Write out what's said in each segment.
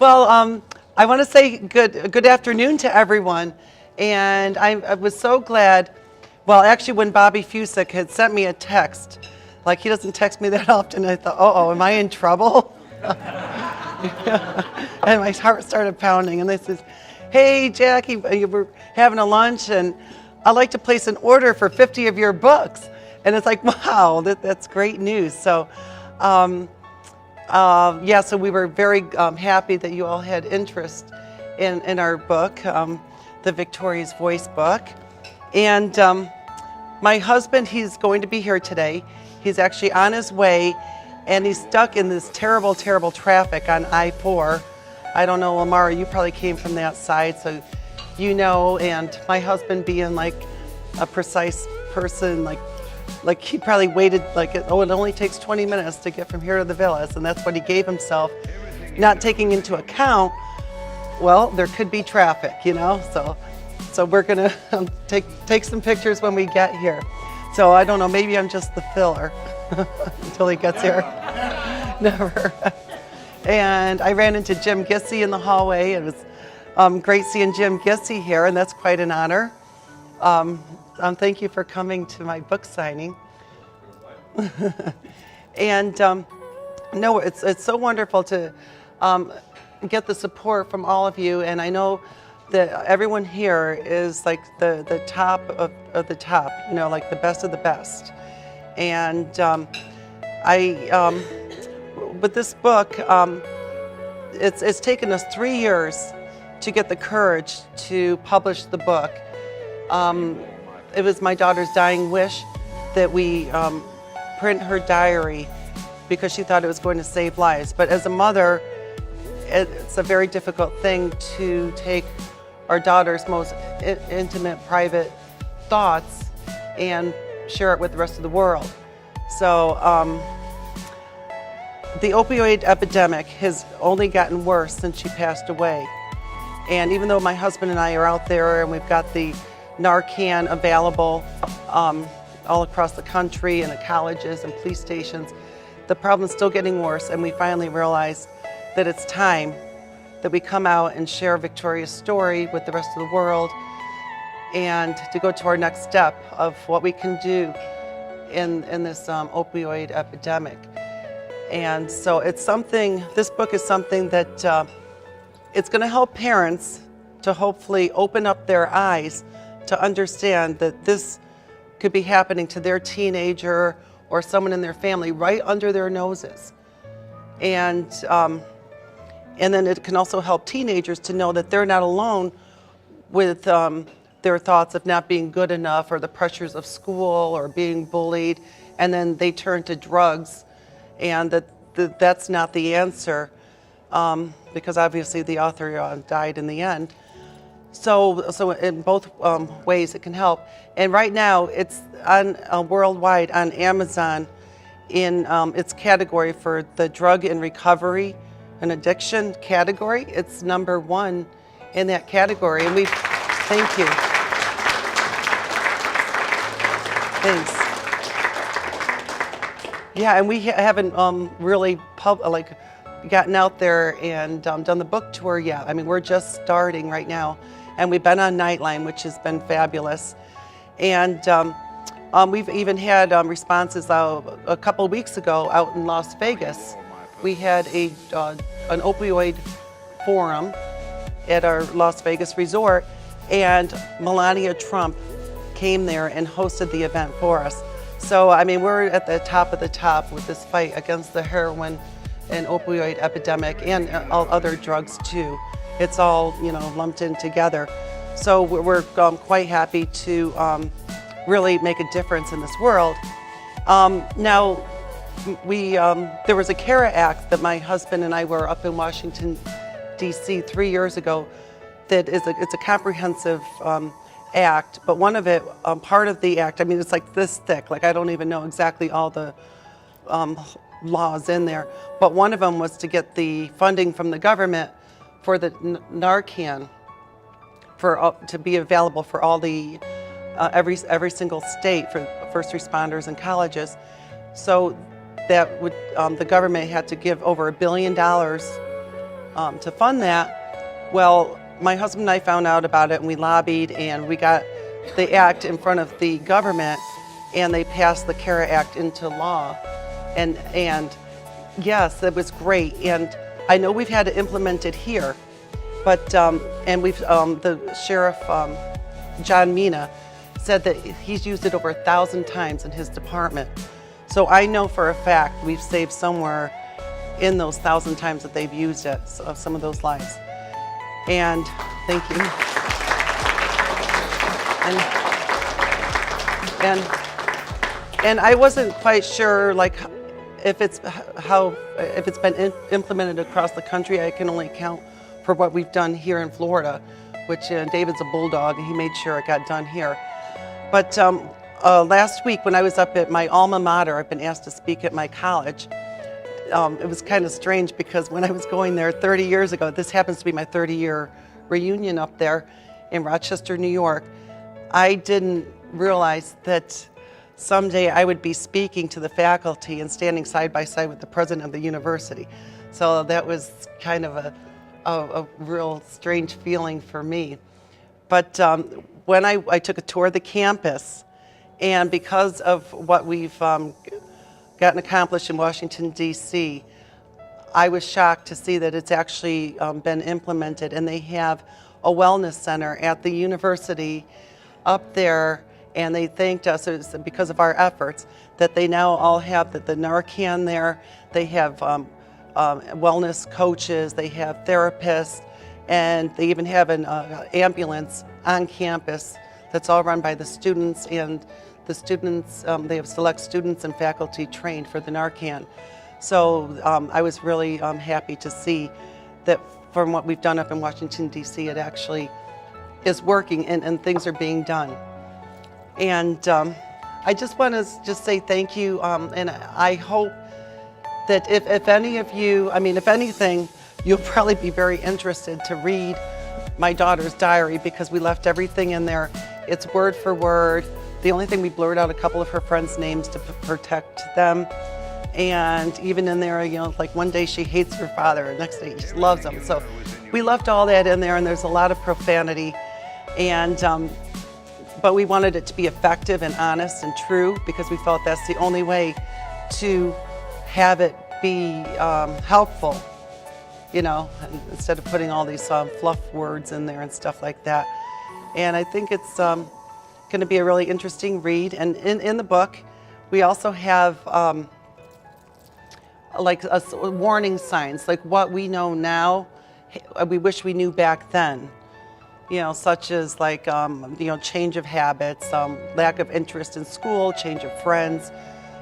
Well, I want to say good afternoon to everyone, and I was so glad. Well, actually, when Bobby Fusick had sent me a text, like he doesn't text me that often, I thought, oh, am I in trouble? And my heart started pounding, and they said, "Hey, Jackie, we're having a lunch, and I'd like to place an order for 50 of your books." And it's like, wow, that's great news. So. So we were very happy that you all had interest in our book, the Victoria's Voice book. And my husband, he's going to be here today. He's actually on his way, and he's stuck in this terrible, terrible traffic on I-4. I don't know, Lamara, you probably came from that side, so you know, and my husband being like a precise person, like he probably waited it only takes 20 minutes to get from here to the villas, and that's what he gave himself, not taking into account, well, there could be traffic, so we're gonna take some pictures when we get here. So I don't know, maybe I'm just the filler until he gets here. Never. And I ran into Jim Gissy in the hallway. It was great seeing Jim Gissy here, and that's quite an honor. Thank you for coming to my book signing. And no, it's so wonderful to get the support from all of you, and I know that everyone here is like the top of the top, like the best of the best. And with this book, it's taken us 3 years to get the courage to publish the book. It was my daughter's dying wish that we print her diary because she thought it was going to save lives. But as a mother, it's a very difficult thing to take our daughter's most intimate, private thoughts and share it with the rest of the world. So the opioid epidemic has only gotten worse since she passed away. And even though my husband and I are out there and we've got the Narcan available all across the country and at colleges and police stations, the problem's still getting worse, and we finally realized that it's time that we come out and share Victoria's story with the rest of the world and to go to our next step of what we can do in this opioid epidemic. And so this book is something that it's going to help parents to hopefully open up their eyes to understand that this could be happening to their teenager or someone in their family right under their noses. And then it can also help teenagers to know that they're not alone with their thoughts of not being good enough or the pressures of school or being bullied, and then they turn to drugs, and that's not the answer, because obviously the author died in the end. So in both ways it can help. And right now it's on worldwide on Amazon in its category for the drug and recovery and addiction category. It's #1 in that category, and thank you. Thanks. Yeah, and we haven't really gotten out there and done the book tour yet. I mean, we're just starting right now. And we've been on Nightline, which has been fabulous. And we've even had responses a couple weeks ago out in Las Vegas. We had an opioid forum at our Las Vegas resort, and Melania Trump came there and hosted the event for us. So, I mean, we're at the top of the top with this fight against the heroin and opioid epidemic and all other drugs too. It's all, lumped in together. So we're quite happy to really make a difference in this world. Now, there was a CARA Act that my husband and I were up in Washington, D.C. 3 years ago. It's a comprehensive act, but one of it, part of the act, I mean, it's like this thick. Like, I don't even know exactly all the laws in there, but one of them was to get the funding from the government for the Narcan to be available for all the every single state for first responders and colleges. So that would the government had to give over $1 billion to fund that. Well, my husband and I found out about it, and we lobbied, and we got the act in front of the government, and they passed the CARE Act into law. And yes, it was great. And I know we've had to implement it here, but and we've the sheriff John Mina said that he's used it over 1,000 times in his department. So I know for a fact we've saved somewhere in those 1,000 times that they've used it, some of those lives. And thank you. And I wasn't quite sure, like, if it's been implemented across the country. I can only account for what we've done here in Florida, which David's a bulldog, and he made sure it got done here. But last week when I was up at my alma mater, I've been asked to speak at my college. It was kind of strange because when I was going there 30 years ago, this happens to be my 30-year reunion up there in Rochester, New York, I didn't realize that someday I would be speaking to the faculty and standing side by side with the president of the university. So that was kind of a real strange feeling for me. But when I took a tour of the campus, and because of what we've gotten accomplished in Washington, D.C., I was shocked to see that it's actually been implemented, and they have a wellness center at the university up there, and they thanked us because of our efforts that they now all have the Narcan there. They have wellness coaches, they have therapists, and they even have an ambulance on campus that's all run by the students, and the students, they have select students and faculty trained for the Narcan. So I was really happy to see that from what we've done up in Washington, D.C., it actually is working and things are being done. And I just want to just say thank you, and I hope that if any of you, I mean, if anything, you'll probably be very interested to read my daughter's diary, because we left everything in there. It's word for word. The only thing, we blurred out a couple of her friends' names to protect them. And even in there, you know, like one day she hates her father, and the next day she loves him. So we left all that in there, and there's a lot of profanity. And but we wanted it to be effective and honest and true, because we felt that's the only way to have it be helpful, you know, instead of putting all these fluff words in there and stuff like that. And I think it's going to be a really interesting read. And in the book, we also have like warning signs, like what we know now, we wish we knew back then. You know, such as like, you know, change of habits, lack of interest in school, change of friends,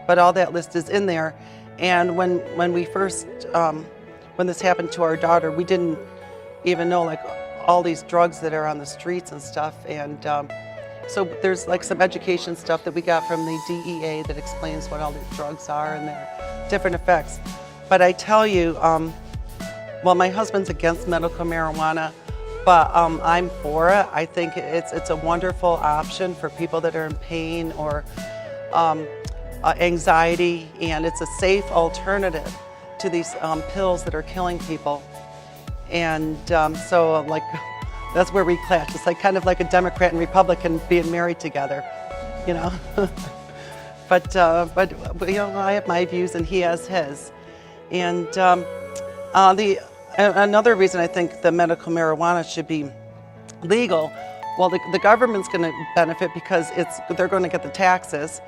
but all that list is in there. And when we first, when this happened to our daughter, we didn't even know like all these drugs that are on the streets and stuff. And so there's like some education stuff that we got from the DEA that explains what all these drugs are and their different effects. But I tell you, well, my husband's against medical marijuana, but I'm for it. I think it's a wonderful option for people that are in pain or anxiety, and it's a safe alternative to these pills that are killing people. And so like, that's where we clash. It's like kind of like a Democrat and Republican being married together, you know. But you know, I have my views and he has his. And another reason I think the medical marijuana should be legal, well, the government's going to benefit because they're going to get the taxes.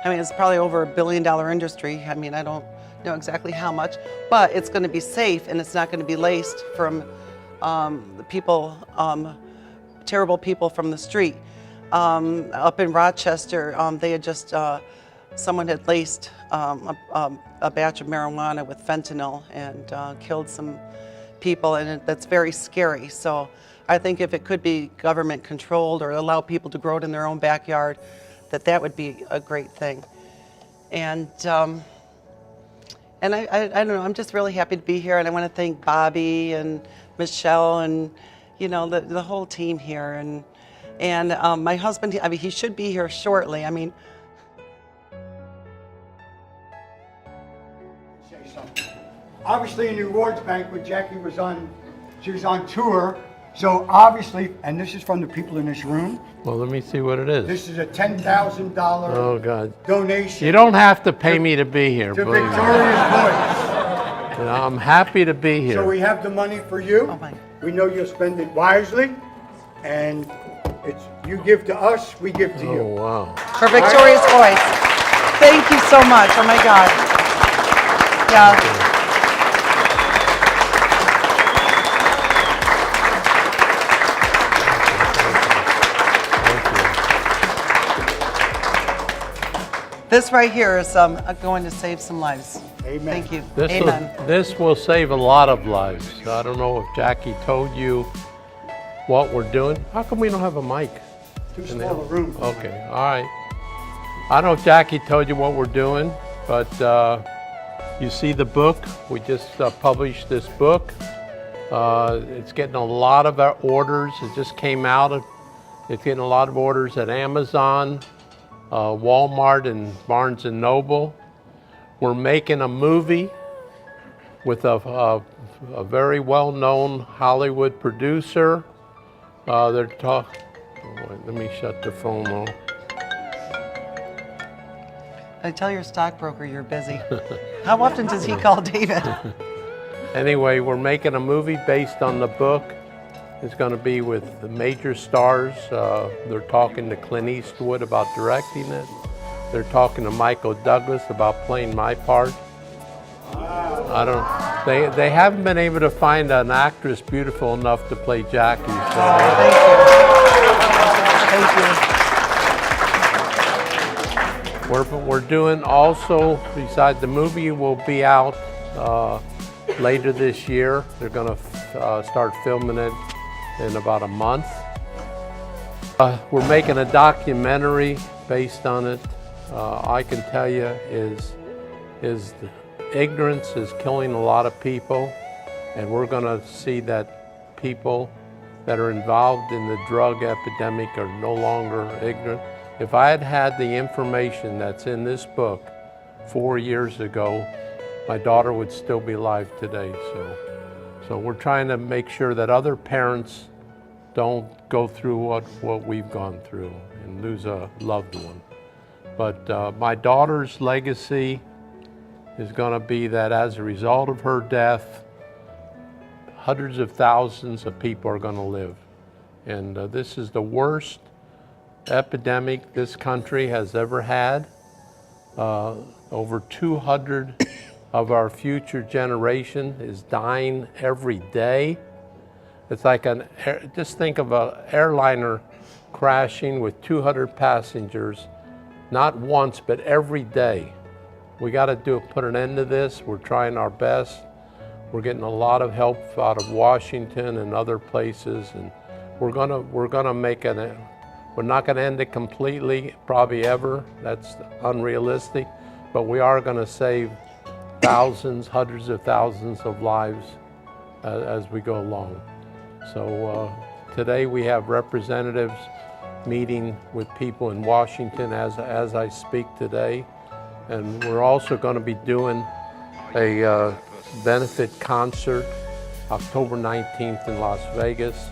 I mean, it's probably over $1 billion industry. I mean, I don't know exactly how much, but it's going to be safe, and it's not going to be laced from the people, terrible people from the street. Up in Rochester, they had just, someone had laced a batch of marijuana with fentanyl and killed some people, and that's very scary. So I think if it could be government controlled or allow people to grow it in their own backyard, that would be a great thing. And I don't know, I'm just really happy to be here, and I want to thank Bobby and Michelle and, you know, the whole team here. And my husband, I mean, he should be here shortly. I mean, obviously in the awards banquet, Jackie was on, she was on tour. So obviously, and this is from the people in this room. Well, let me see what it is. This is a $10,000 Oh, God. donation. You don't have to pay me to be here, to believe me. Victoria's Voice. You know, I'm happy to be here. So we have the money for you. Oh, my. We know you'll spend it wisely, and it's you give to us, we give to Oh, you. wow. For Victoria's Voice. Thank you so much. Oh my God. Yeah. This right here is going to save some lives. Amen. Thank you. This Amen. this will save a lot of lives. I don't know if Jackie told you what we're doing. How come we don't have a mic? Too small a room. Okay, all right. I don't know if Jackie told you what we're doing, but you see the book. We just published this book. It's getting a lot of our orders. It just came out. It's getting a lot of orders at Amazon, Walmart, and Barnes & Noble. We're making a movie with a very well-known Hollywood producer. They're talking. Let me shut the phone off. I tell your stockbroker you're busy. How often does he call David? Anyway, we're making a movie based on the book. It's going to be with the major stars. They're talking to Clint Eastwood about directing it. They're talking to Michael Douglas about playing my part. They haven't been able to find an actress beautiful enough to play Jackie. So. Thank you. We're doing also, besides the movie will be out later this year. They're going to start filming it in about a month. We're making a documentary based on it. I can tell you is ignorance is killing a lot of people, and we're going to see that people that are involved in the drug epidemic are no longer ignorant. If I had had the information that's in this book 4 years ago, my daughter would still be alive today. So we're trying to make sure that other parents don't go through what we've gone through and lose a loved one. But my daughter's legacy is going to be that as a result of her death, hundreds of thousands of people are going to live. And this is the worst epidemic this country has ever had. Over 200 of our future generation is dying every day. It's like just think of an airliner crashing with 200 passengers, not once, but every day. We got to put an end to this. We're trying our best. We're getting a lot of help out of Washington and other places, and we're gonna make it. We're not going to end it completely, probably ever. That's unrealistic, but we are going to save thousands, hundreds of thousands of lives as we go along. So today we have representatives meeting with people in Washington as I speak today. And we're also going to be doing a benefit concert October 19th in Las Vegas.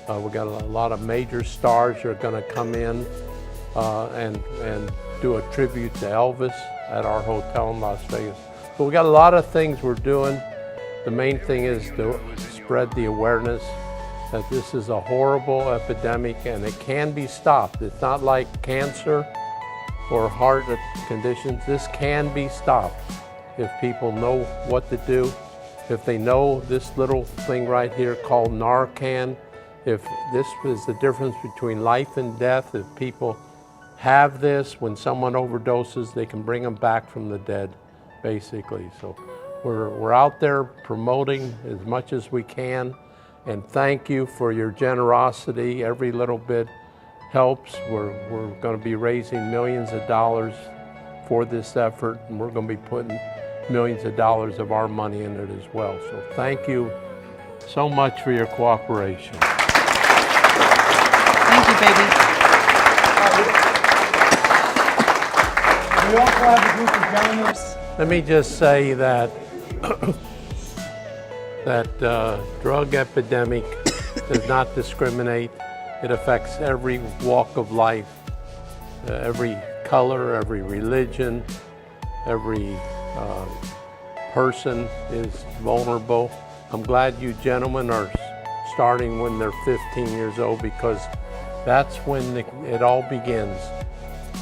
We got a lot of major stars who are going to come in and do a tribute to Elvis at our hotel in Las Vegas. But we got a lot of things we're doing. The main thing is to spread the awareness that this is a horrible epidemic and it can be stopped. It's not like cancer or heart conditions. This can be stopped if people know what to do. If they know this little thing right here called Narcan, if this is the difference between life and death, if people have this, when someone overdoses, they can bring them back from the dead, basically. So we're out there promoting as much as we can, and thank you for your generosity. Every little bit helps. We're going to be raising millions of dollars for this effort, and we're going to be putting millions of dollars of our money in it as well. So thank you so much for your cooperation. Thank you, baby. We also have a group of gentlemen. Let me just say that that drug epidemic does not discriminate. It affects every walk of life, every color, every religion, every person is vulnerable. I'm glad you gentlemen are starting when they're 15 years old, because that's when it all begins.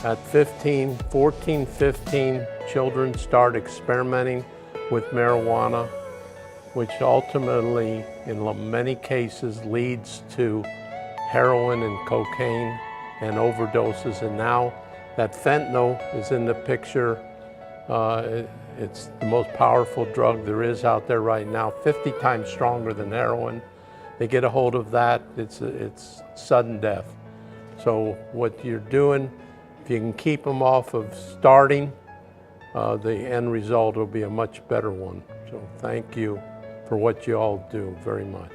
At 15, 14, 15, children start experimenting with marijuana, which ultimately, in many cases, leads to heroin and cocaine and overdoses. And now that fentanyl is in the picture, it's the most powerful drug there is out there right now, 50 times stronger than heroin. They get a hold of that, it's sudden death. So what you're doing, if you can keep them off of starting, the end result will be a much better one. So thank you for what you all do very much.